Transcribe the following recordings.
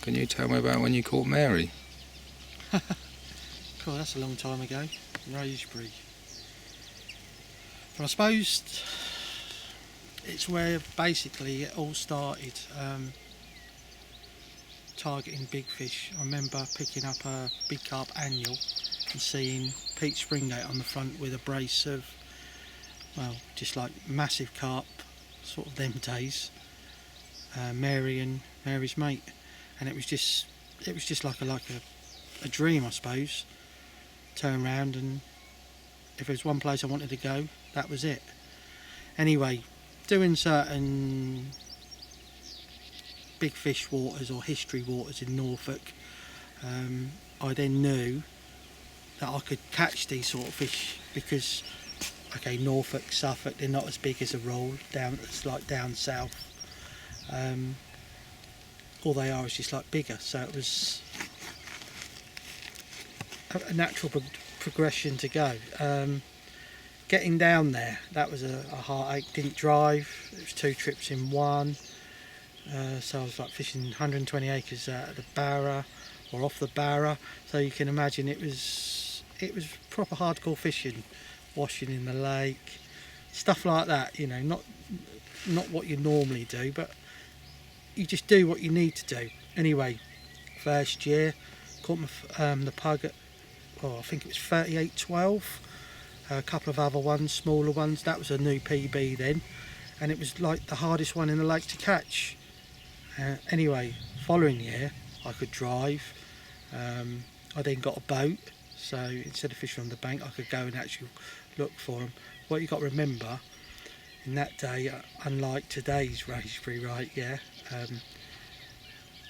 Can you tell me about when you caught Mary? Cool, that's a long time ago. Wraysbury. But I suppose it's where basically it all started. Targeting big fish. I remember picking up a big carp annual and seeing Pete Springate on the front with a brace of, well, just like massive carp, sort of them days. Mary and Mary's mate, and it was just like a dream, I suppose. Turn round, and if there was one place I wanted to go, that was it. Anyway, doing certain big fish waters or history waters in Norfolk, I then knew that I could catch these sort of fish because, okay, Norfolk, Suffolk, they're not as big as a rule it's like down south. All they are is just like bigger, so it was a natural progression to go. Getting down there, that was a heartache. Didn't drive. It was 2 trips in one. So I was like fishing 120 acres out of the Barra or off the Barra. So you can imagine it was proper hardcore fishing, washing in the lake, stuff like that. You know, not what you normally do, but you just do what you need to do. Anyway, first year caught the pug at, I think it was 38.12. A couple of other ones, smaller ones. That was a new PB then, and it was like the hardest one in the lake to catch. Anyway, following year I could drive. I then got a boat, so instead of fishing on the bank I could go and actually look for them. What you got to remember, in that day, unlike today's Wraysbury, right, yeah,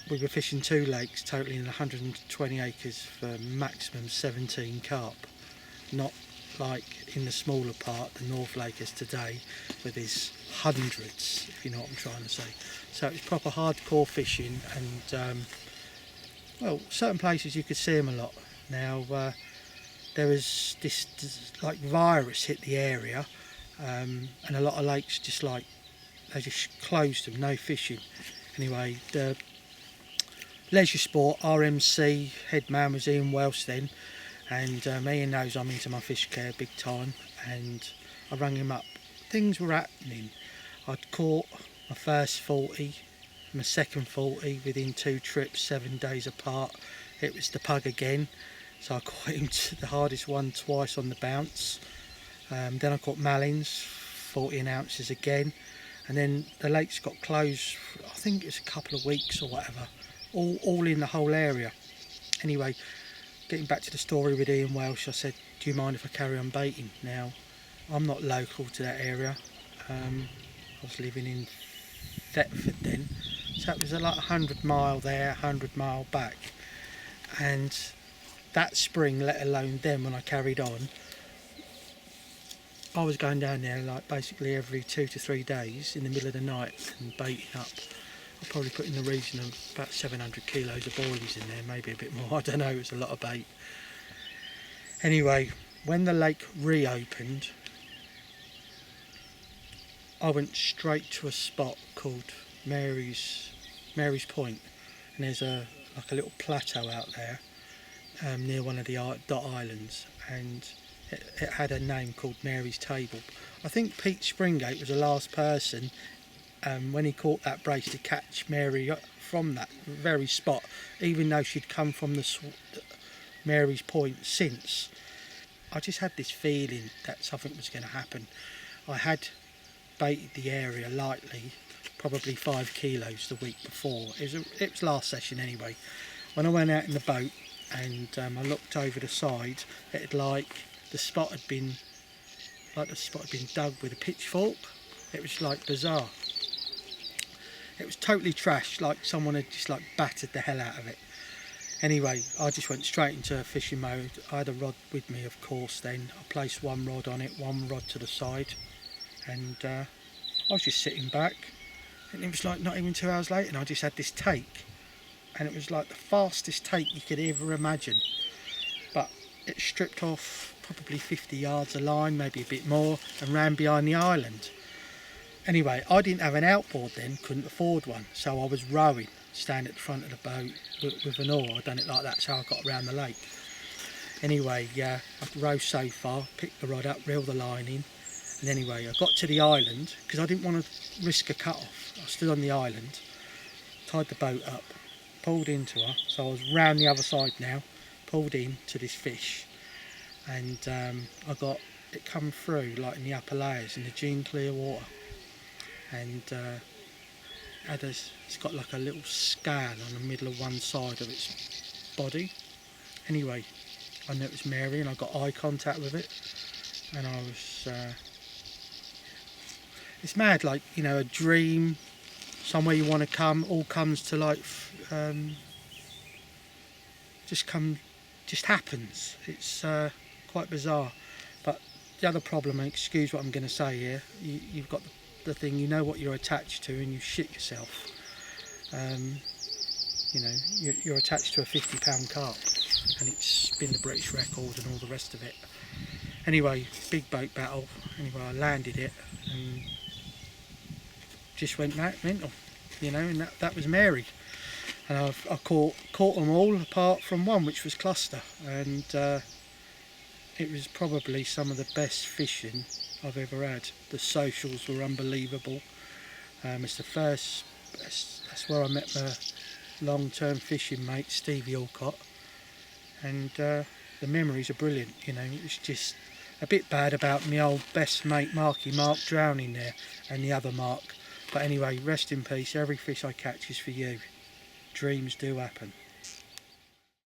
we were fishing 2 lakes totaling 120 acres for maximum 17 carp, not like in the smaller part, the North Lake is today, where there's hundreds, if you know what I'm trying to say. So it was proper hardcore fishing, and well, certain places you could see them a lot. Now there was this like virus hit the area, and a lot of lakes just like they just closed them, no fishing. Anyway, the leisure sport RMC head man was Ian Welsh then, and Ian knows I'm into my fish care big time, and I rang him up. Things were happening. I'd caught my first 40, my second 40 within 2 trips, 7 days apart. It was the pug again, so I caught him the hardest one twice on the bounce. Then I caught Malins, 14 ounces again, and then the lakes got closed, I think it's a couple of weeks or whatever, all in the whole area. Anyway, getting back to the story with Ian Welsh, I said, do you mind if I carry on baiting? Now, I'm not local to that area. I was living in Thetford then, so it was like 100 mile there, 100 mile back. And that spring, let alone then when I carried on, I was going down there like basically every 2 to 3 days in the middle of the night and baiting up. I probably put in the region of about 700 kilos of boilies in there, maybe a bit more, I don't know, it was a lot of bait. Anyway, when the lake reopened, I went straight to a spot called Mary's Point, and there's like a little plateau out there near one of the dot islands, and it had a name called Mary's Table. I think Pete Springate was the last person when he caught that brace to catch Mary from that very spot, even though she'd come from the Mary's Point since. I just had this feeling that something was going to happen. I had baited the area lightly, probably 5 kilos the week before. It was last session anyway. When I went out in the boat and I looked over the side, the spot had been dug with a pitchfork. It was like bizarre. It was totally trash, like someone had just like battered the hell out of it. Anyway, I just went straight into fishing mode. I had a rod with me, of course, then. I placed one rod on it, one rod to the side, and I was just sitting back, and it was like not even 2 hours later and I just had this take, and it was like the fastest take you could ever imagine. But it stripped off probably 50 yards of line, maybe a bit more, and ran behind the island. Anyway, I didn't have an outboard then, couldn't afford one, so I was rowing, standing at the front of the boat with an oar. I done it like that, so I got around the lake. Anyway, I rowed so far, picked the rod up, reeled the line in, and anyway, I got to the island, because I didn't want to risk a cut-off. I stood on the island, tied the boat up, pulled into her, so I was round the other side now, pulled in to this fish, and I got it come through like in the upper layers in the gin clear water, and it's got like a little scale on the middle of one side of its body. Anyway, I knew it was Mary, and I got eye contact with it, and I was it's mad, like, you know, a dream, somewhere you want to come, all comes to life, just happens. It's quite bizarre. But the other problem, and excuse what I'm going to say here, you've got the thing, you know what you're attached to, and you shit yourself. You know, you're attached to a 50-pound carp, and it's been the British record and all the rest of it. Anyway, big boat battle. Anyway, I landed it and just went mental, you know, and that was Mary. And I caught them all apart from one, which was cluster, and it was probably some of the best fishing I've ever had. The socials were unbelievable. It's the first, that's where I met my long-term fishing mate, Stevie Alcott, and the memories are brilliant, you know. It was just a bit bad about my old best mate Mark drowning there, and the other Mark. But anyway, rest in peace. Every fish I catch is for you. Dreams do happen.